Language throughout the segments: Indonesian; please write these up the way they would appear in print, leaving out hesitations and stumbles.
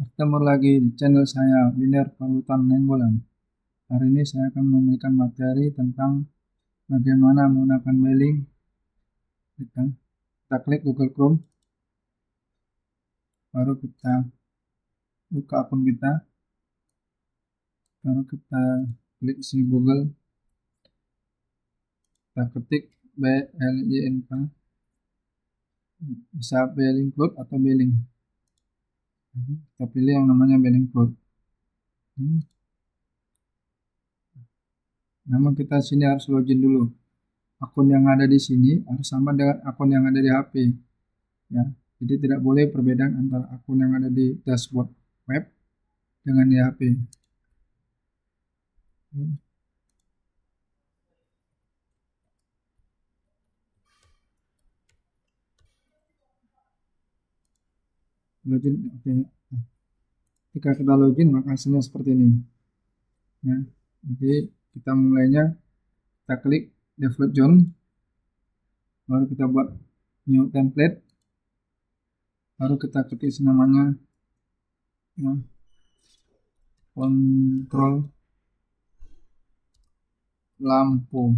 Bertemu lagi di channel saya, Winner Valuta Nainggolan. Hari ini saya akan memberikan materi tentang bagaimana menggunakan mailing. Kita klik Google Chrome, baru kita buka akun kita, baru kita klik di sini Google, kita ketik BLINK, bisa Mailing Cloud atau Mailing. Kita pilih yang namanya Mailing Cloud. Namun kita sini harus login dulu. Akun yang ada di sini harus sama dengan akun yang ada di HP. Ya, jadi tidak boleh perbedaan antara akun yang ada di dashboard web dengan di HP. Login, oke. Jika kita login maka hasilnya seperti ini. Ya, jadi kita mulainya, kita klik default zone, baru kita buat new template, baru kita ketik namanya ya, kontrol lampu.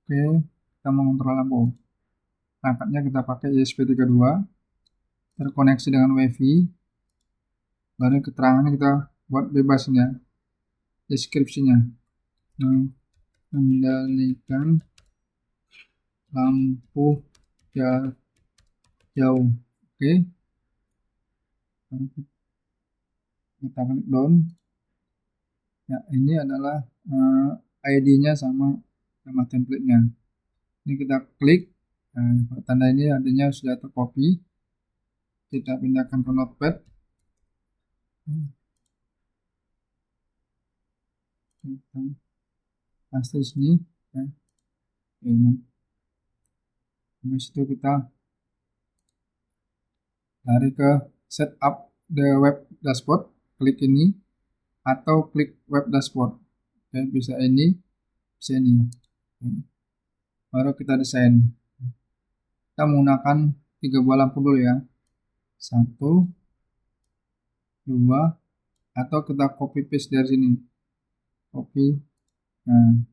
Oke, kita mengontrol lampu. Perangkatnya kita pakai ESP32, terkoneksi dengan WiFi. Baru keterangannya kita buat bebasnya, deskripsinya, mengendalikan lampu jauh. Oke, kita klik down. Ya, ini adalah ID-nya sama template-nya. Ini kita klik, tanda ini artinya sudah tercopy. Kita pindahkan ke notepad. Kita paste di sini. Ya. Ini. Habis itu kita lari ke setup the web dashboard, klik ini atau klik web dashboard. Oke, bisa ini, bisa ini. Baru kita desain. Kita menggunakan 3 buah lampu dulu ya. 1, 2, atau kita copy paste dari sini. Copy. Nah,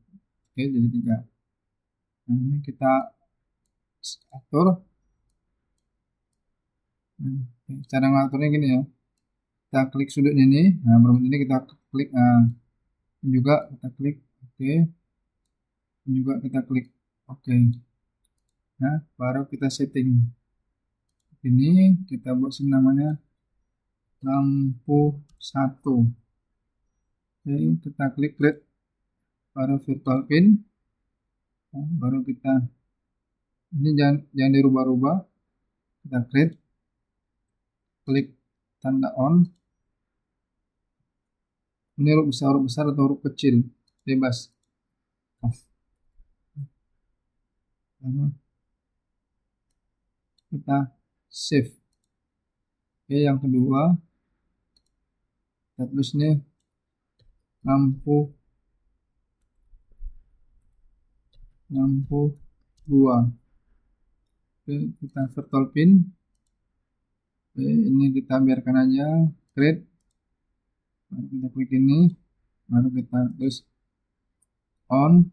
oke, jadi 3. Nah, ini kita atur. Cara ngaturnya gini ya. Kita klik sudutnya ini. Nah, berikut ini kita klik. Nah, juga kita klik oke. Juga kita klik oke. Nah, baru kita setting. Ini kita buat sini namanya lampu 1. Oke, kita klik create, baru virtual pin. Nah, baru kita ini jangan dirubah-rubah. Kita create, klik tanda on. Ini huruf besar atau huruf kecil, bebas. Off. Kita save. Oke, yang kedua kita tulis ini lampu 2. Oke, kita virtual pin. Oke, ini kita biarkan aja create. Baru kita klik ini, baru kita tulis on,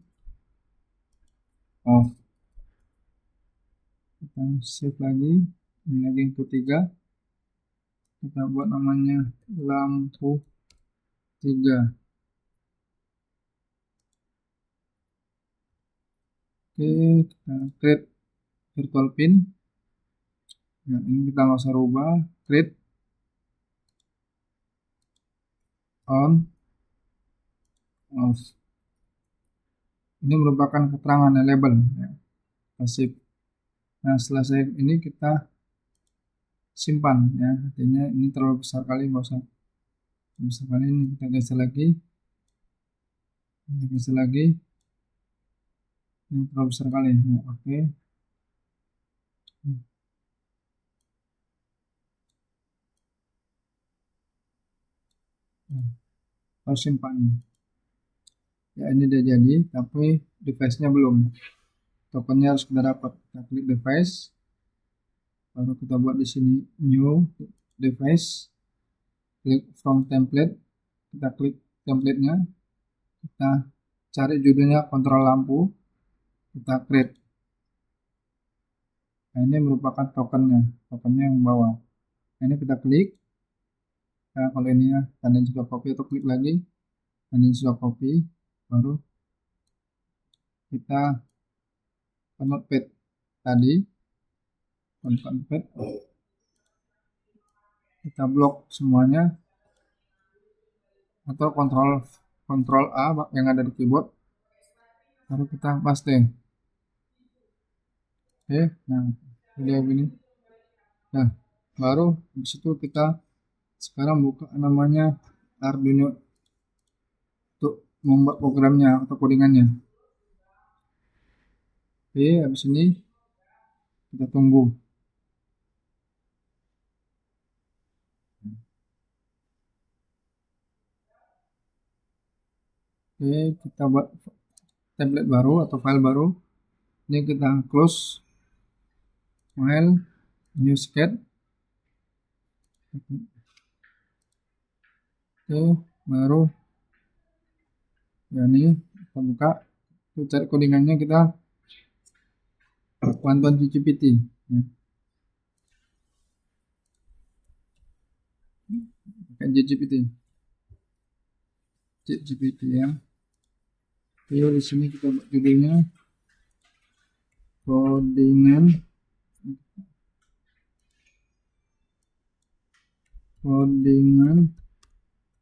off. Kita save lagi. Ini lagi yang ketiga, kita buat namanya lampu 3. Oke, kita create virtual pin. Ya, ini kita nggak usah rubah, create, on, off. Ini merupakan keterangan label ya, pasif. Nah, setelah save ini kita simpan ya, artinya ini terlalu besar kali, nggak usah besar kali. Ini kita geser lagi, ini terlalu besar kali ya, oke. Harus simpan ya, ini udah jadi tapi device-nya belum, tokennya harus kita dapat. Kita klik device, baru kita buat di sini new device. klik from template, kita klik templatenya, kita cari judulnya kontrol lampu, kita create. Nah, ini merupakan tokennya yang bawah. Nah, ini kita klik. Nah, kalau ini ya tanda sudah copy, atau klik lagi tanda sudah copy, baru kita ke notepad tadi, notepad, kita blok semuanya, atau kontrol A yang ada di keyboard, baru kita paste. Oke, nah video ini. Nah, baru di situ kita sekarang buka namanya Arduino untuk membuat programnya atau codingannya. Oke, habis ini kita tunggu. Oke, kita buat template baru atau file baru. Ini kita close file, new sketch. Oke, baru ya ini kita buka, kita cari codingannya, kita bantuan ChatGPT ya. Pakai ChatGPT ya. Oke, di sini kita buat judulnya codingan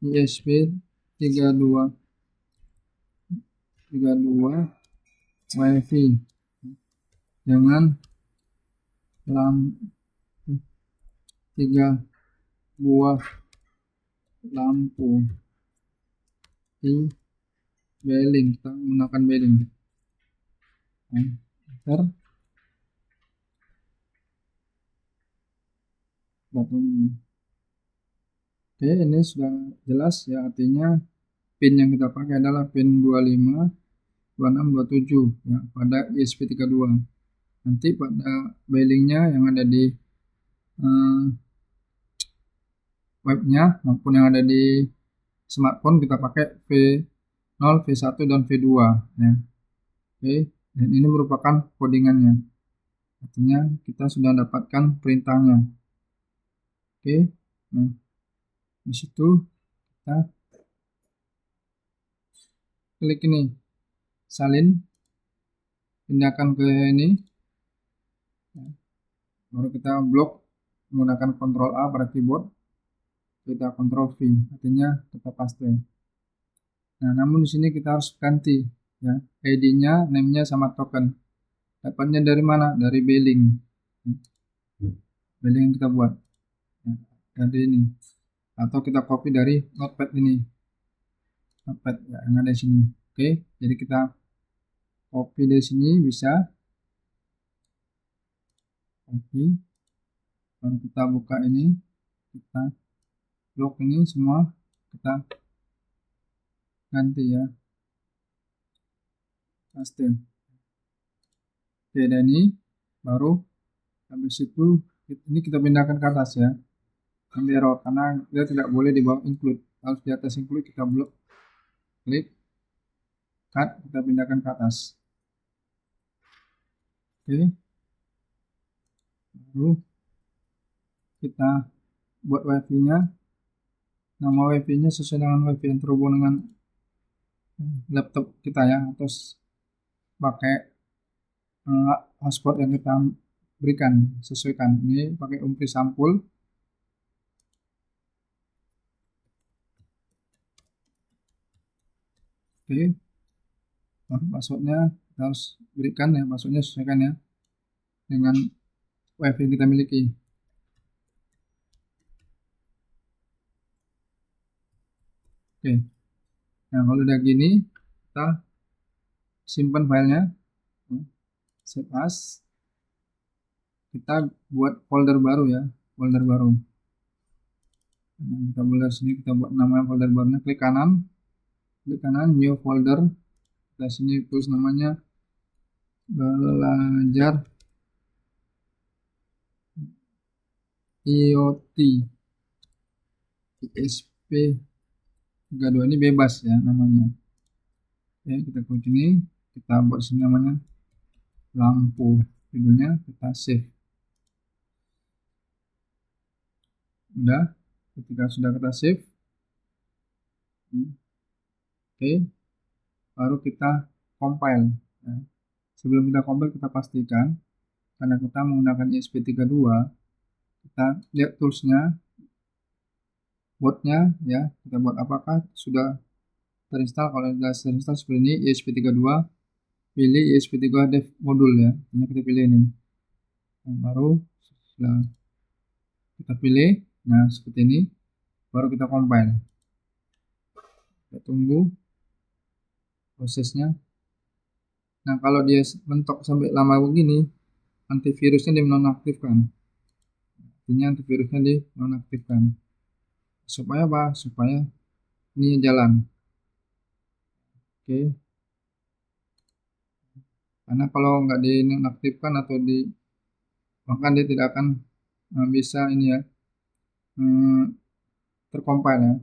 ESP32 WiFi dengan 3 buah lampu di beling, kita menggunakan beling. Enter. Oke, ini sudah jelas ya, artinya pin yang kita pakai adalah pin 25, 26, 27 ya, pada ESP32. Nanti pada beilingnya yang ada di webnya maupun yang ada di smartphone kita pakai V0, V1, dan V2 ya. Oke, dan ini merupakan codingannya, artinya kita sudah dapatkan perintahnya. Oke, nah di situ kita klik ini salin, pindahkan ke ini, baru kita blok menggunakan Ctrl A pada keyboard, kita Ctrl V, artinya kita paste. Nah, namun di sini kita harus ganti ya, ID-nya, name-nya sama token. Dapatnya dari mana? Dari beling yang kita buat ya, dari ini, atau kita copy dari notepad ini, notepad ya, yang ada di sini. Oke, jadi kita copy dari sini, bisa copy, baru kita buka ini, kita blok ini semua, kita ganti ya, paste. Oke, dan ini baru habis itu ini kita pindahkan ke atas ya, nanti error karena dia tidak boleh di bawah include, harus di atas include. Kita blok, klik, cut, kita pindahkan ke atas. Oke, baru kita buat wifi nya, nama wifi nya sesuai dengan wifi yang terhubung dengan laptop kita ya, atau pakai hotspot yang kita berikan, sesuaikan. Ini pakai umpri sampul. Oke, passwordnya kita harus berikan ya, passwordnya sesuaikan ya dengan wifi yang kita miliki. Oke, nah kalau udah gini kita simpan filenya, save as, kita buat folder baru ya, folder baru. Nah, kita boleh sini kita buat nama folder barunya, klik kanan, new folder, kita sini tulis namanya belajar IoT ESP32 ini bebas ya namanya. Oke, kita klik ini, kita buat sini namanya lampu, judulnya kita save. Udah, ketika sudah kita save, oke, baru kita compile ya. Sebelum kita compile, kita pastikan karena kita menggunakan ESP32, kita lihat toolsnya, boardnya ya, kita buat apakah sudah terinstall. Kalau sudah terinstall seperti ini, ESP32, pilih ESP32 dev modul ya, ini kita pilih ini. Nah, baru setelah kita pilih, nah seperti ini, baru kita compile. Kita tunggu prosesnya. Nah, kalau dia mentok sampai lama begini, antivirusnya dinonaktifkan. Artinya antivirusnya dinonaktifkan. Supaya apa? Supaya ini jalan. Oke. Karena kalau nggak dinonaktifkan atau bahkan dia tidak akan bisa ini ya, tercompile ya.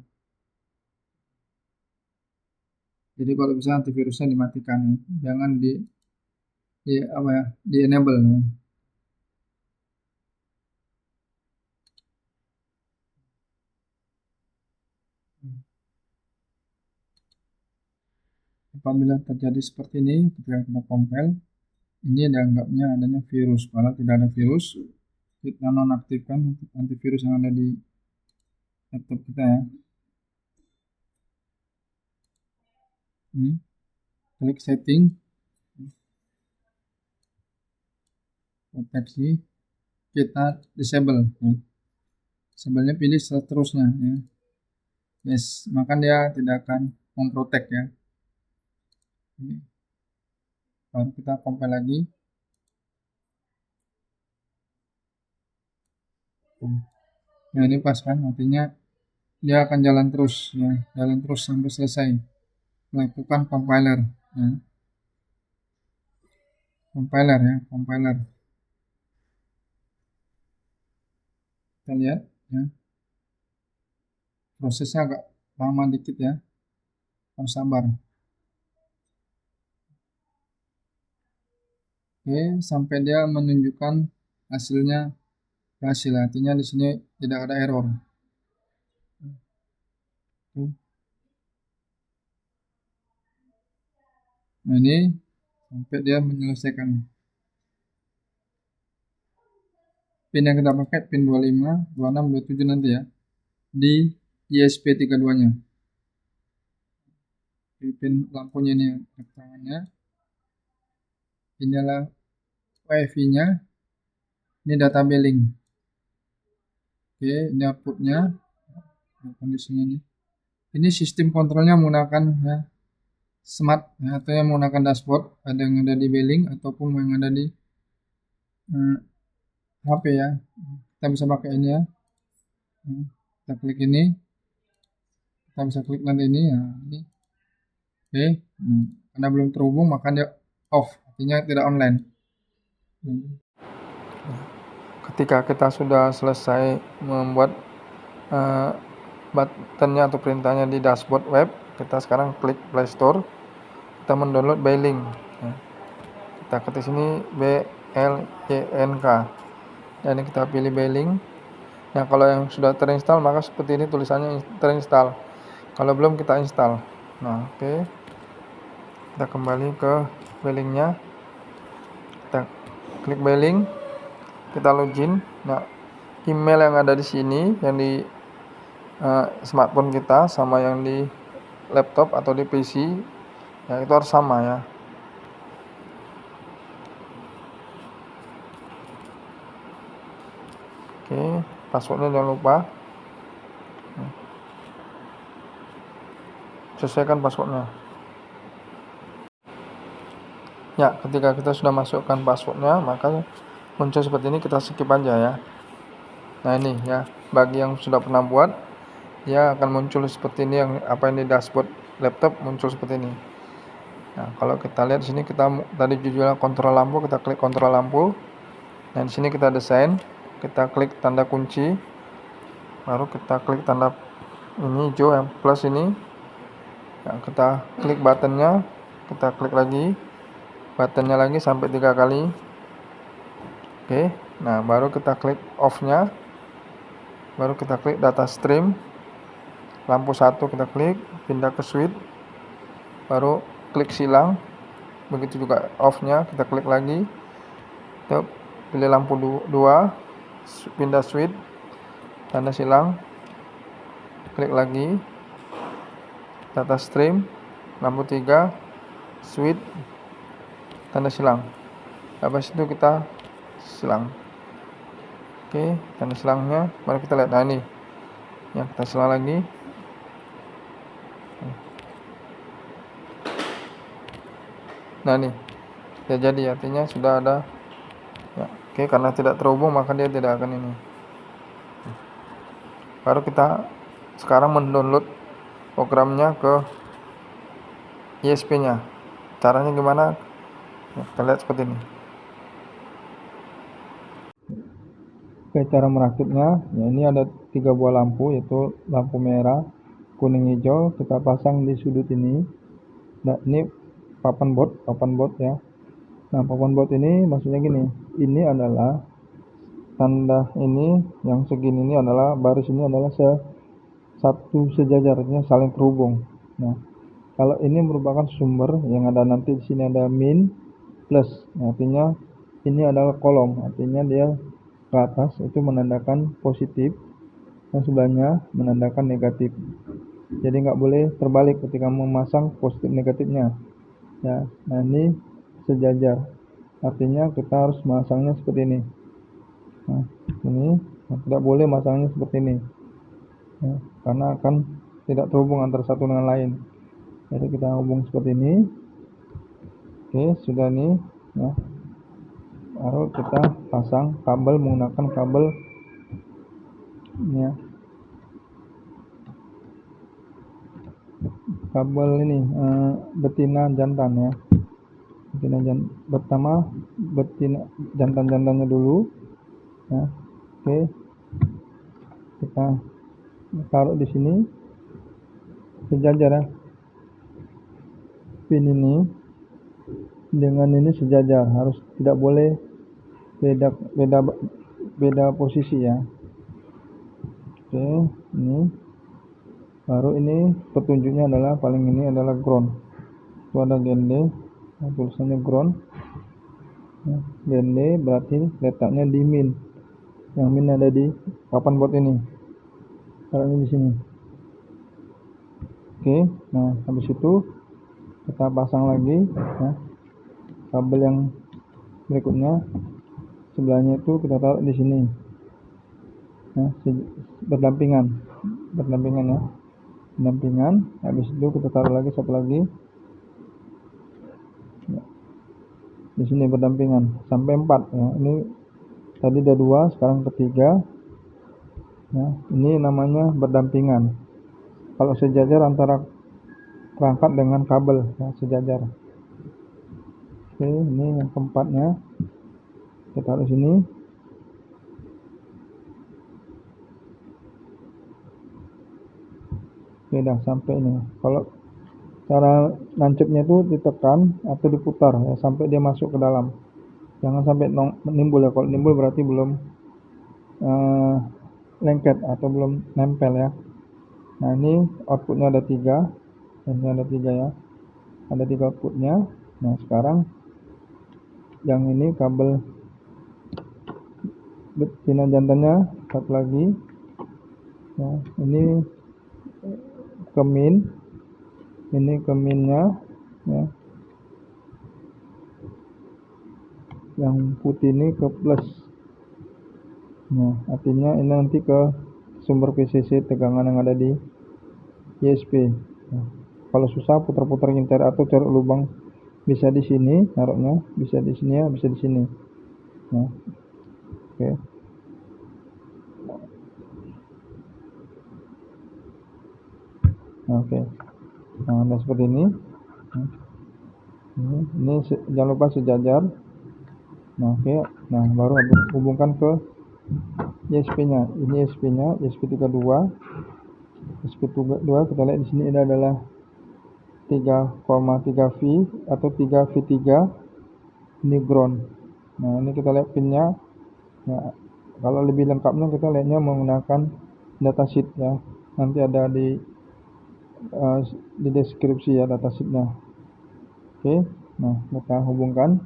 Jadi kalau bisa antivirusnya dimatikan, jangan di enable ya. Apabila terjadi seperti ini ketika kita compile, ini dianggapnya adanya virus, padahal tidak ada virus. Kita nonaktifkan antivirus yang ada di laptop kita ya. Klik setting, proteksi, kita disable ya. Sebenarnya pilih seterusnya ya. Yes, maka dia tidak akan memprotek ya. Baru kita compile lagi. Nah, ini pas kan, artinya dia akan jalan terus ya, jalan terus sampai selesai melakukan compiler ya. Compiler. Kita lihat ya. Prosesnya agak lama dikit ya. Harus sabar. Oke, sampai dia menunjukkan hasilnya berhasil. Artinya di sini tidak ada error. Nah, ini sampai dia menyelesaikan. Pin yang kita pakai pin 25, 26, 27 nanti ya. Di ESP32-nya. Pin lampunya ini tangannya. Inilah WiFi-nya. Ini data billing. Oke, ini outputnya. Kondisinya ini. Ini sistem kontrolnya menggunakan ya, smart ya, atau yang menggunakan dashboard, ada yang ada di billing ataupun yang ada di HP ya. Kita bisa pakai ini ya. Kita klik ini, kita bisa klik nanti ini ya. Ini. Oke, karena belum terhubung maka dia off, artinya tidak online. Ketika kita sudah selesai membuat buttonnya atau perintahnya di dashboard web, kita sekarang klik Play Store, kita mendownload Beilink ya. Kita ketik sini BLINK dan ini kita pilih Beilink. Nah, kalau yang sudah terinstall maka seperti ini tulisannya terinstall. Kalau belum kita install. Nah, oke. Kita kembali ke Beilinknya, kita klik Beilink, kita login. Nah, email yang ada di sini, yang di smartphone kita sama yang di laptop atau di PC ya, itu harus sama ya. Oke, passwordnya jangan lupa, sesuaikan passwordnya ya. Ketika kita sudah masukkan passwordnya maka muncul seperti ini, kita skip aja ya. Nah, ini ya, bagi yang sudah pernah buat ya akan muncul seperti ini, yang apa yang di dashboard laptop muncul seperti ini. Nah, kalau kita lihat di sini, kita tadi judulnya kontrol lampu, kita klik kontrol lampu. Dan di sini kita desain, kita klik tanda kunci, baru kita klik tanda ini hijau yang plus ini. Nah, kita klik buttonnya, kita klik lagi buttonnya lagi sampai 3 kali. Oke, nah baru kita klik off-nya, baru kita klik data stream, lampu 1 kita klik, pindah ke switch, baru klik silang, begitu juga off-nya kita klik lagi, kita pilih lampu 2, pindah switch, tanda silang, klik lagi, data stream, lampu 3, switch, tanda silang. Habis itu kita silang. Oke, tanda silangnya baru kita lihat. Nah ini yang kita silang lagi. Nah ini ya, jadi artinya sudah ada ya. Oke, karena tidak terhubung maka dia tidak akan ini. Baru kita sekarang mendownload programnya ke ISP nya. Caranya gimana? Ya, kita lihat seperti ini. Oke, cara merakitnya ya, ini ada 3 buah lampu, yaitu lampu merah, kuning, hijau. Kita pasang di sudut ini. Nah ini papan board ya. Nah papan board ini maksudnya gini, ini adalah tanda ini yang segini ini adalah baris ini adalah satu sejajar, artinya saling terhubung. Nah kalau ini merupakan sumber yang ada nanti di sini ada min plus, artinya ini adalah kolom, artinya dia ke atas itu menandakan positif dan sebelahnya menandakan negatif. Jadi nggak boleh terbalik ketika memasang positif negatifnya ya. Nah ini sejajar, artinya kita harus memasangnya seperti ini. Nah ini tidak boleh masangnya seperti ini ya, karena akan tidak terhubung antara satu dengan lain. Jadi kita hubung seperti ini. Oke, sudah nih ya. Baru kita pasang kabel menggunakan kabel ya, kabel ini betina jantan ya. Pertama betina jantan-jantannya dulu ya. Oke, kita taruh di sini sejajar ya. Pin ini dengan ini sejajar, harus tidak boleh beda posisi ya. Oke, ini baru ini petunjuknya adalah paling ini adalah ground. Itu ada GND, nah, tulisannya ground ya, GND berarti letaknya di min, yang min ada di papan board ini, taruhnya di sini. Oke, nah habis itu kita pasang lagi ya, kabel yang berikutnya sebelahnya itu kita taruh di sini ya, berdampingan ya, berdampingan. Habis itu kita taruh lagi satu lagi ya, di sini berdampingan sampai 4 ya. Ini tadi ada 2, sekarang ketiga ya. Ini namanya berdampingan. Kalau sejajar antara perangkat dengan kabel ya, sejajar. Oke, ini yang keempatnya kita taruh sini. Oke, dah sampai ini. Kalau cara nancepnya itu ditekan atau diputar ya sampai dia masuk ke dalam. Jangan sampai nimbul ya. Kalau nimbul berarti belum lengket atau belum nempel ya. Nah ini outputnya ada 3, ini ada 3 ya, ada 3 outputnya. Nah sekarang yang ini kabel betina jantannya satu lagi ya, ini ke min, ini ke minnya ya, yang putih ini ke plus. Nah artinya ini nanti ke sumber PCC tegangan yang ada di ISP. Nah, kalau susah putar-putar cari atau cari lubang, bisa di sini taruhnya, bisa di sini ya, bisa di sini. Nah, oke. Oke. Nah, seperti ini. Ini jangan lupa sejajar. Nah, oke. Nah, baru hubungkan ke ISP-nya. Ini ISP-nya, ISP 32. SP2 kita lihat di sini ini adalah 3,3 V atau 3 V3, ini ground. Nah, ini kita lihat pinnya. Nah, kalau lebih lengkapnya kita lihatnya menggunakan datasheet ya. Nanti ada di deskripsi ya datasheetnya. Oke, nah kita hubungkan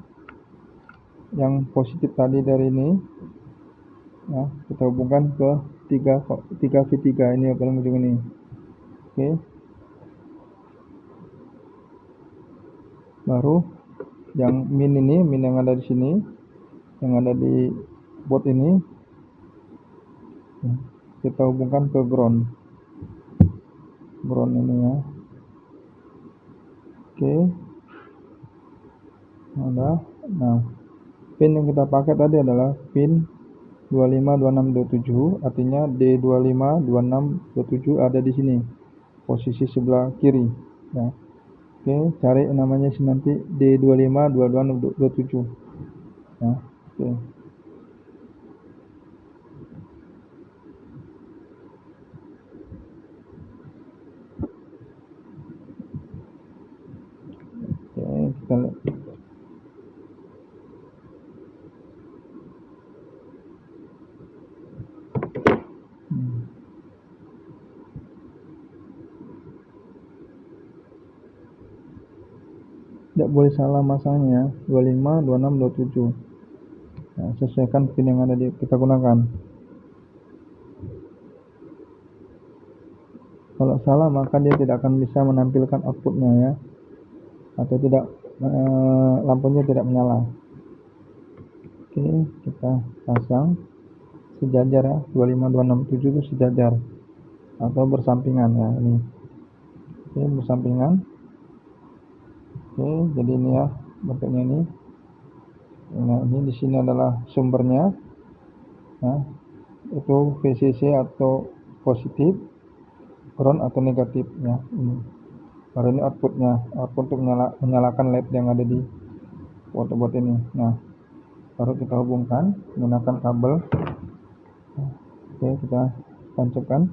yang positif tadi dari ini. Ya, kita hubungkan ke 3V3 ini yang paling ujung ini. Oke. Baru yang min yang ada di sini, yang ada di board ini, kita hubungkan ke ground ini ya. Oke. Nah, pin yang kita pakai tadi adalah pin 252627, artinya D252627 ada di sini, posisi sebelah kiri ya. Oke, cari namanya sih nanti D252227 ya. Oke. Kita lihat. Tidak boleh salah masangnya, 252627. Nah, sesuaikan pin yang ada kita gunakan. Kalau salah maka dia tidak akan bisa menampilkan outputnya ya, atau tidak lampunya tidak menyala. Oke, kita pasang sejajar ya, 25267 itu sejajar atau bersampingan ya ini. Oke, bersampingan. Oke, jadi ini ya bentuknya ini. Nah, ini di sini adalah sumbernya. Nah, itu VCC atau positif, ground atau negatif ya ini. Baru ini outputnya, output untuk menyalakan LED yang ada di board ini. Nah, baru kita hubungkan menggunakan kabel. Oke, kita tancapkan.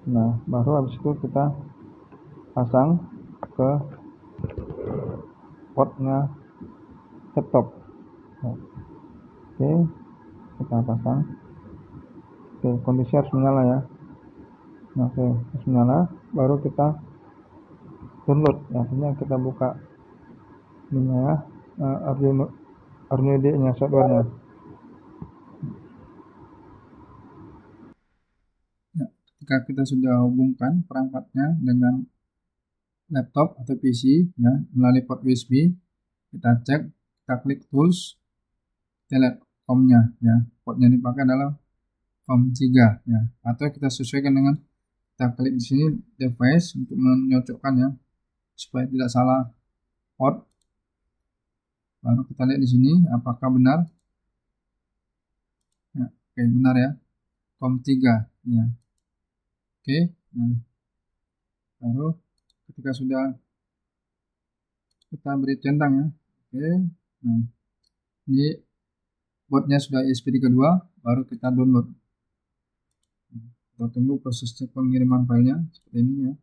Nah, baru habis itu kita pasang ke portnya laptop. Oke, kita pasang. Oke, kondisi harus menyala ya. Nah, oke, harus menyala. Baru kita download. Artinya kita buka ini ya, Arduino IDE-nya, software-nya. Ya, ketika kita sudah hubungkan perangkatnya dengan laptop atau PC ya melalui port USB, kita cek, kita klik tools, kita lihat COM-nya ya. Portnya yang dipakai adalah COM3 ya. Atau kita sesuaikan dengan kita klik di sini device untuk menyocokkan ya supaya tidak salah port. Baru kita lihat di sini apakah benar. Ya, oke, benar ya. COM3 ya. Oke. Nah, baru ketika sudah kita beri centang ya. Oke. Nah, ini boardnya sudah ESP32, baru kita download. Kita tunggu prosesnya pengiriman filenya seperti ini ya.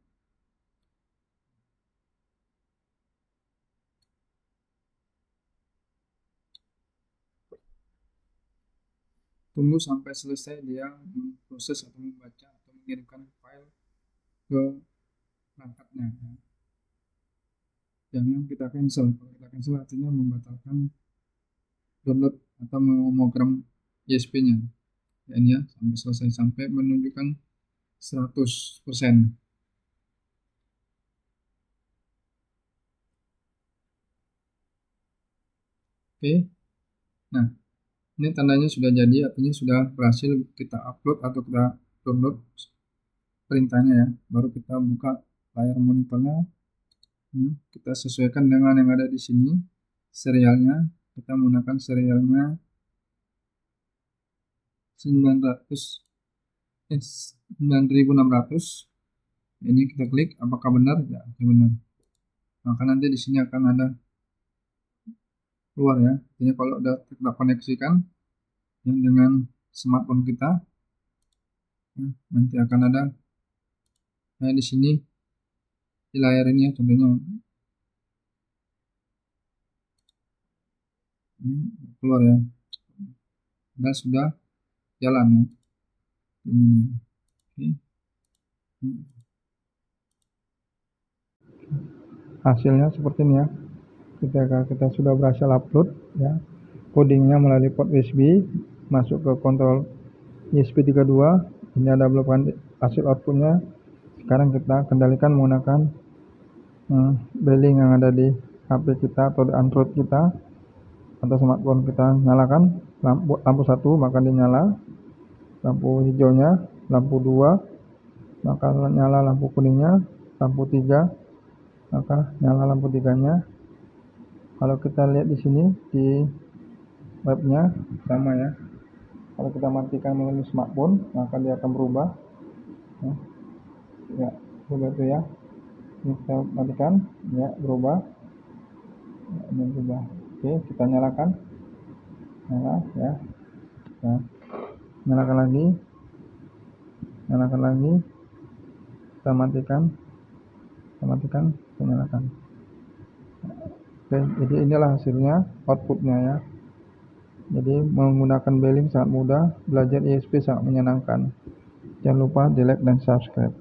Tunggu sampai selesai dia memproses atau membaca atau mengirimkan file ke perangkatnya ya. Jangan kita cancel. Kalau kita cancel artinya membatalkan download atau memogram ESP-nya. Ya, ini ya sampai selesai, sampai menunjukkan 100%. Oke. Nah, ini tandanya sudah jadi, artinya sudah berhasil kita upload atau kita download perintahnya ya. Baru kita buka layar monitornya. Kita sesuaikan dengan yang ada di sini serialnya. Kita menggunakan serialnya 9600. Ini kita klik apakah benar ya, benar. Maka nanti di sini akan ada keluar ya. Jadi kalau udah kita koneksikan dengan smartphone kita, Nah, nanti akan ada di sini di layar ini ya, contohnya ini keluar ya, dan sudah jalan ya ini. Oke. Hasilnya seperti ini ya, ketika kita sudah berhasil upload ya codingnya melalui port USB masuk ke kontrol ESP32. Ini ada belokan hasil outputnya. Sekarang kita kendalikan menggunakan bealing yang ada di HP kita atau di Android kita atau smartphone. Kita nyalakan lampu 1 maka dia nyala, lampu hijaunya, lampu 2 maka nyala lampu kuningnya, lampu 3 maka nyala lampu 3-nya. Kalau kita lihat di sini di webnya sama ya. Kalau kita matikan melalui smartphone maka dia akan berubah ya, berubah itu ya. Ini kita matikan ya, berubah ya, ini berubah. Oke, kita nyalakan, nyala ya, nah, nyalakan lagi, kita matikan, kita nyalakan. Oke, jadi inilah hasilnya, outputnya ya. Jadi menggunakan bealing sangat mudah, belajar ESP sangat menyenangkan. Jangan lupa di like dan subscribe.